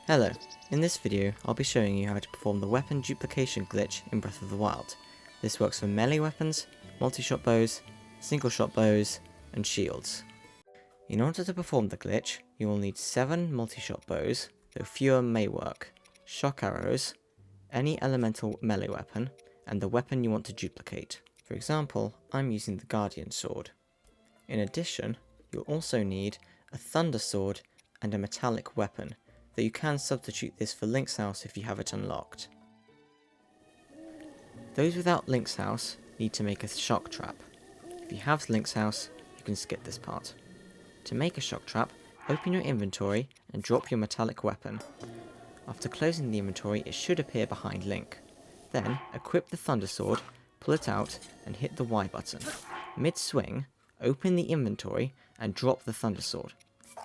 Hello, in this video I'll be showing you how to perform the weapon duplication glitch in Breath of the Wild. This works for melee weapons, multi-shot bows, single-shot bows, and shields. In order to perform the glitch, you will need 7 multi-shot bows, though fewer may work, shock arrows, any elemental melee weapon, and the weapon you want to duplicate. For example, I'm using the Guardian Sword. In addition, you'll also need a Thunder Sword and a metallic weapon, though you can substitute this for Link's House if you have it unlocked. Those without Link's House need to make a shock trap. If you have Link's House, you can skip this part. To make a shock trap, open your inventory and drop your metallic weapon. After closing the inventory, it should appear behind Link. Then, equip the Thunder Sword, pull it out, and hit the Y button. Mid-swing, open the inventory and drop the Thunder Sword.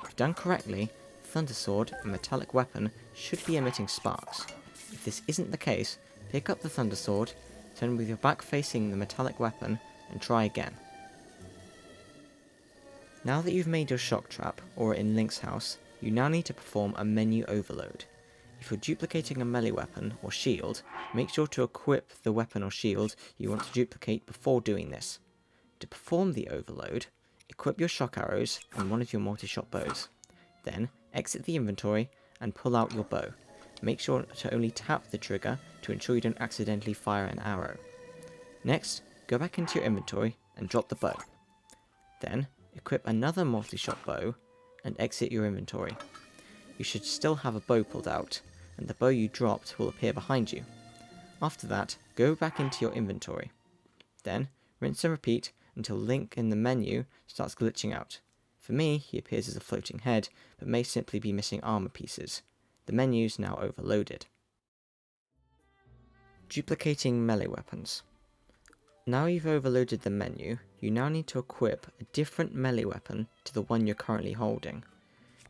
If done correctly, Thunder Sword and metallic weapon should be emitting sparks. If this isn't the case, pick up the Thunder Sword, turn with your back facing the metallic weapon, and try again. Now that you've made your shock trap, or in Link's House, you now need to perform a menu overload. If you're duplicating a melee weapon or shield, make sure to equip the weapon or shield you want to duplicate before doing this. To perform the overload, equip your shock arrows and one of your multi-shot bows. Then, exit the inventory and pull out your bow. Make sure to only tap the trigger to ensure you don't accidentally fire an arrow. Next, go back into your inventory and drop the bow. Then, equip another multi-shot bow and exit your inventory. You should still have a bow pulled out, and the bow you dropped will appear behind you. After that, go back into your inventory. Then, rinse and repeat until Link in the menu starts glitching out. For me, he appears as a floating head, but may simply be missing armor pieces. The menu's now overloaded. Duplicating melee weapons. Now you've overloaded the menu, you now need to equip a different melee weapon to the one you're currently holding.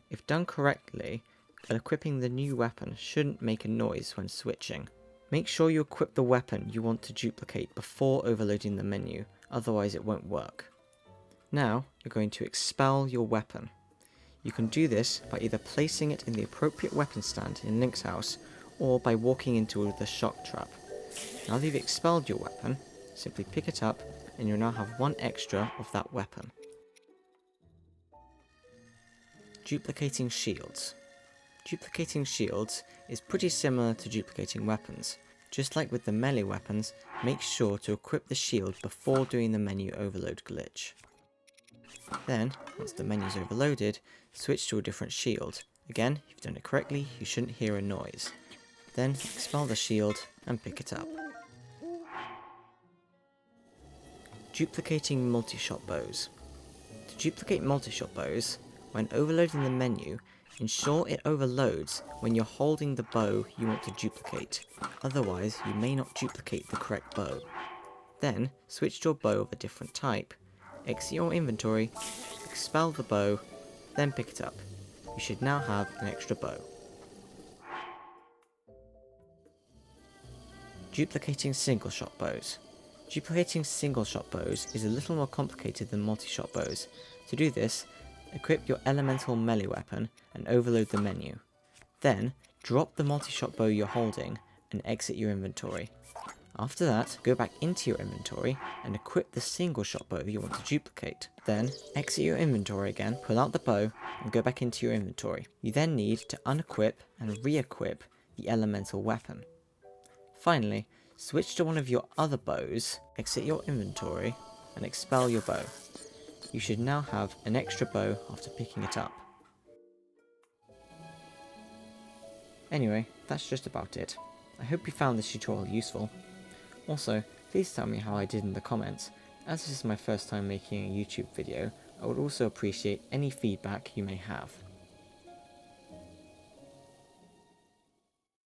If done correctly, equipping the new weapon shouldn't make a noise when switching. Make sure you equip the weapon you want to duplicate before overloading the menu, otherwise it won't work. Now, you're going to expel your weapon. You can do this by either placing it in the appropriate weapon stand in Link's House, or by walking into the shock trap. Now that you've expelled your weapon, simply pick it up, and you'll now have one extra of that weapon. Duplicating shields. Duplicating shields is pretty similar to duplicating weapons. Just like with the melee weapons, make sure to equip the shield before doing the menu overload glitch. Then, once the menu is overloaded, switch to a different shield. Again, if you've done it correctly, you shouldn't hear a noise. Then, expel the shield and pick it up. Duplicating multi-shot bows. To duplicate multi-shot bows, when overloading the menu, ensure it overloads when you're holding the bow you want to duplicate, otherwise you may not duplicate the correct bow. Then, switch to a bow of a different type, exit your inventory, expel the bow, then pick it up. You should now have an extra bow. Duplicating single-shot bows. Duplicating single-shot bows is a little more complicated than multi-shot bows. To do this, equip your elemental melee weapon and overload the menu. Then, drop the multi-shot bow you're holding and exit your inventory. After that, go back into your inventory and equip the single-shot bow you want to duplicate. Then, exit your inventory again, pull out the bow, and go back into your inventory. You then need to unequip and re-equip the elemental weapon. Finally, switch to one of your other bows, exit your inventory, and expel your bow. You should now have an extra bow after picking it up. Anyway, that's just about it. I hope you found this tutorial useful. Also, please tell me how I did in the comments. As this is my first time making a YouTube video, I would also appreciate any feedback you may have.